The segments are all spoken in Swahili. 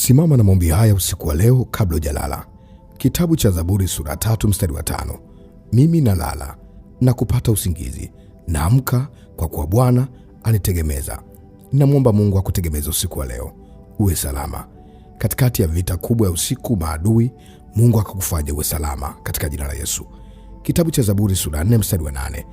Simama na maombi haya usiku wa leo kabla hujalala. Kitabu cha Zaburi sura 3 mstari wa 5. Mimi nalala na kupata usingizi, naamka kwa kuwa Bwana anitegemeza. Ninamwomba Mungu akutegemeze usiku wa leo, uwe salama katikati ya vita kubwa ya usiku maadui. Mungu akakufanya uwe salama katika jina la Yesu. Kitabu cha Zaburi sura 4 mstari wa 8.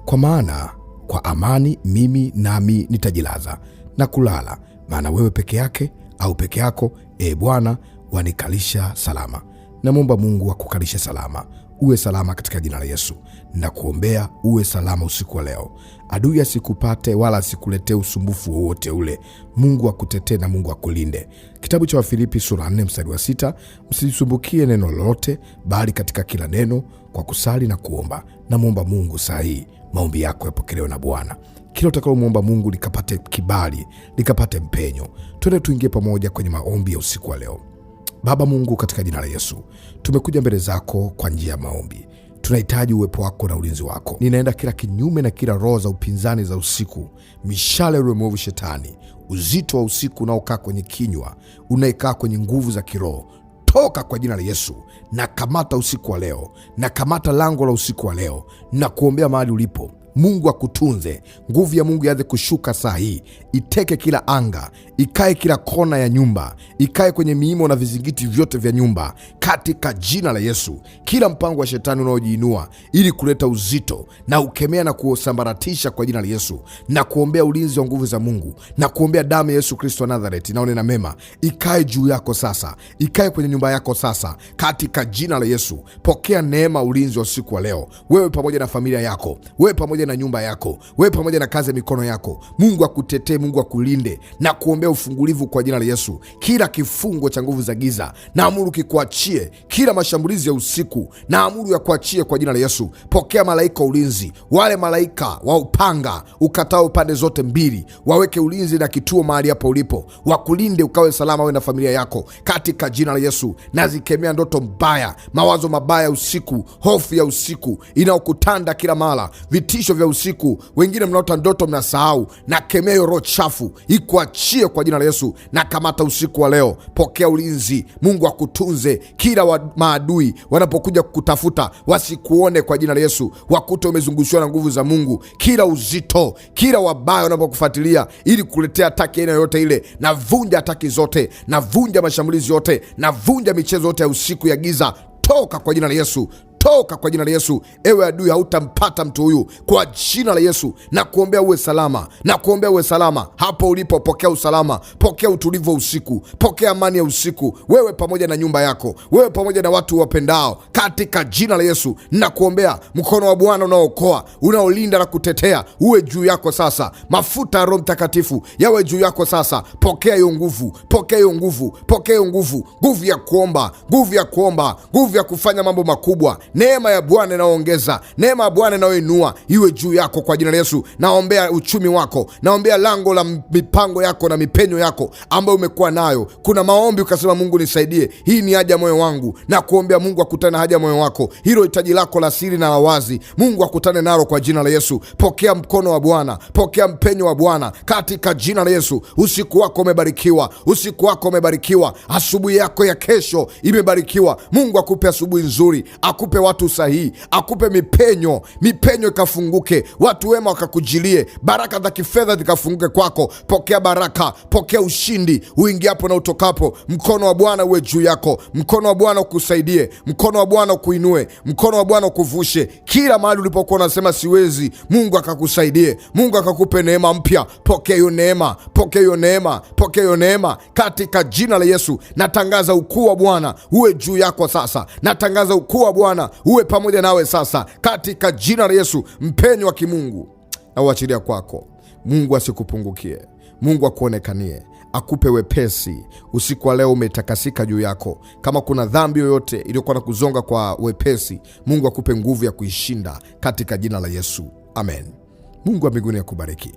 Kwa maana kwa amani mimi nami nitajilaza na kulala, maana wewe peke yake au peke yako, Bwana, wanikalisha salama. Namwomba Mungu akukalishe salama, uwe salama katika jina la Yesu. Na kuombea uwe salama usiku wa leo, adui asikupate wala asikuletee usumbufu wowote ule. Mungu akutetee na Mungu akulinde. Kitabu cha Wafilipi sura 4 mstari wa 6. Msisumbukie neno lolote, bali katika kila neno kwa kusali na kuomba. Namwomba Mungu saa hii maombi yako yapokelewe na Bwana. Kila utakalomwomba Mungu likapate kibali, likapate mpenyo. Twende tuingie pamoja kwenye maombi ya usiku wa leo. Baba Mungu, katika jina la Yesu, tumekuja mbele zako kwa njia ya maombi. Tunahitaji uwepo wako na ulinzi wako. Ninaenda kila kinyume na kila roho za upinzani za usiku, mishale ya mwovu shetani, uzito wa usiku unaokaa kwenye kinywa, unaekaa kwenye nguvu za kiroho. Toka kwa jina la Yesu. Na kamata usiku wa leo, na kamata lango la usiku wa leo, na kuombea mahali ulipo. Mungu akutunze. Nguvu ya Mungu ianze kushuka saa hii, iteke kila anga, ikae kila kona ya nyumba, ikae kwenye miimo na vizingiti vyote vya nyumba, katika jina la Yesu. Kila mpango wa shetani unaojiinua ili kuleta uzito, na ukemea na kusambaratisha kwa jina la Yesu, na kuombea ulinzi wa nguvu za Mungu, na kuombea damu ya Yesu Kristo wa Nazareti naonena mema, ikae juu yako sasa, ikae kwenye nyumba yako sasa, katika jina la Yesu. Pokea neema, ulinzi wa usiku wa leo, wewe pamoja na familia yako, wewe pamoja na nyumba yako, wewe pamoja na kazi ya mikono yako. Mungu akutetee, Mungu akulinde, na kuombea ufungulivu kwa jina la Yesu. Kila kifungo cha nguvu za giza na amuru kikuachie. Kila mashambulizi ya usiku na amuru ya kuachie kwa jina la Yesu. Pokea malaika ulinzi, wale malaika wa upanga ukatao pande zote mbili, waweke ulinzi na kituo mahali hapo ulipo, wakulinde ukawe salama wewe na familia yako, katika jina la Yesu. Na zikemea ndoto mbaya, mawazo mabaya usiku, hofu ya usiku inaokutanda kila mara, vitisho vya usiku. Wengine mnaota ndoto mnasahau, na kemea roho chafu ikuachie kwa jina la Yesu. Na kamata usiku wa leo, pokea ulinzi. Mungu akutunze. Kila maadui wanapokuja kukutafuta wasikuone kwa jina la Yesu, wakute umezungushiwa na nguvu za Mungu. Kila uzito, kila wabaya wanapokufuatilia ili kuletea ataki aina yoyote ile, na vunja ataki zote, na vunja mashambulizi yote, na vunja michezo yote ya usiku ya giza. Toka kwa jina la Yesu. Toka kwa jina la Yesu. Ewe adui, hautampata mtu huyu kwa jina la Yesu. Na kuombea uwe salama, na kuombea uwe salama hapo ulipo. Pokea usalama, pokea utulivu wa usiku, pokea amani ya usiku, wewe pamoja na nyumba yako, wewe pamoja na watu wapendao, katika jina la Yesu. Na kuombea mkono wa Bwana unaookoa, unaolinda na kutetea uwe juu yako sasa. Mafuta ya Roho Mtakatifu yawe juu yako sasa. Pokea hiyo nguvu, pokea hiyo nguvu, pokea hiyo nguvu, nguvu ya kuomba, nguvu ya kuomba, nguvu ya kufanya mambo makubwa. Neema ya Bwana inaongeza, neema ya Bwana inayoinua iwe juu yako kwa jina la Yesu. Naombea uchumi wako, naombea lango la mipango yako na mipenyo yako ambayo umekuwa nayo. Kuna maombi ukasema, Mungu nisaidie, hii ni haja moyo wangu. Na kuombea Mungu akutane na haja moyo wako, hilo hitaji lako la siri na la wazi, Mungu akutane nalo kwa jina la Yesu. Pokea mkono wa Bwana, pokea mpenyo wa Bwana katika jina la Yesu. Usiku wako umebarikiwa, usiku wako umebarikiwa, asubuhi yako ya kesho imebarikiwa. Mungu akupe asubuhi nzuri, akupe watu sahihi, akupe mipenyo ikafunguke, watu wema wakakujilie, baraka za kifedha zikafunguke kwako. Pokea baraka, pokea ushindi uingiapo na utokapo. Mkono wa Bwana uwe juu yako, mkono wa Bwana ukusaidie, mkono wa Bwana ukuinue, mkono wa Bwana ukuvushe kila mahali ulipokuwa unasema siwezi. Mungu akakusaidie, Mungu akakupe neema mpya. Pokea hiyo neema, pokea hiyo neema, pokea hiyo neema katika jina la Yesu. Natangaza ukuu wa Bwana uwe juu yako sasa, natangaza ukuu wa Bwana uwe pamoja nawe sasa, katika jina la Yesu. Mpenyo wa kimungu na uachilia kwako. Mungu asikupungukie, Mungu akuonekanie, akupe wepesi. Usiku wa leo umetakasika juu yako. Kama kuna dhambi yoyote iliyokuwa na kuzonga kwa wepesi, Mungu akupe nguvu ya kuishinda katika jina la Yesu, amen. Mungu wa mbinguni akubariki.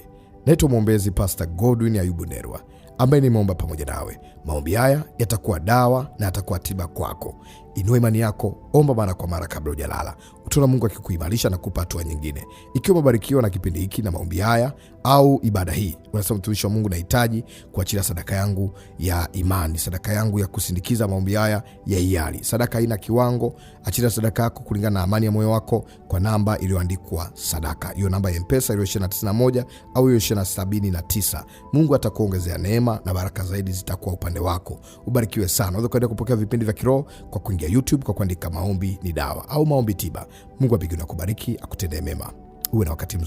Naitwa mwombezi Pastor Godwin Ayubu Nerwa, ambaye nimeomba pamoja nawe. Maombi haya yatakuwa dawa na yatakuwa tiba kwako. Inua imani yako, omba mara kwa mara kabla hujalala. Utaona Mungu akikuimarisha na kukupa hatua nyingine. Ikiwa umebarikiwa na kipindi hiki na maombi haya au ibada hii, unasema mtumishi wa Mungu, nahitaji kuachilia sadaka yangu ya imani, sadaka yangu ya kusindikiza maombi haya ya hiari. Sadaka haina kiwango. Achilia sadaka yako kulingana na amani ya moyo wako kwa namba iliyoandikwa sadaka. Hiyo namba ya M-Pesa ile 2091 au ile 2079. Mungu atakuongezea neema na baraka zaidi zitakuwa upande wako. Ubarikiwe sana. Unaweza kwenda kupokea vipindi vya kiroho kwa kuingia YouTube kwa kuandika Maombi ni Dawa au Maombi Tiba. Mungu wa mbinguni akubariki, akutendee mema. Uwe na wakati mzuri.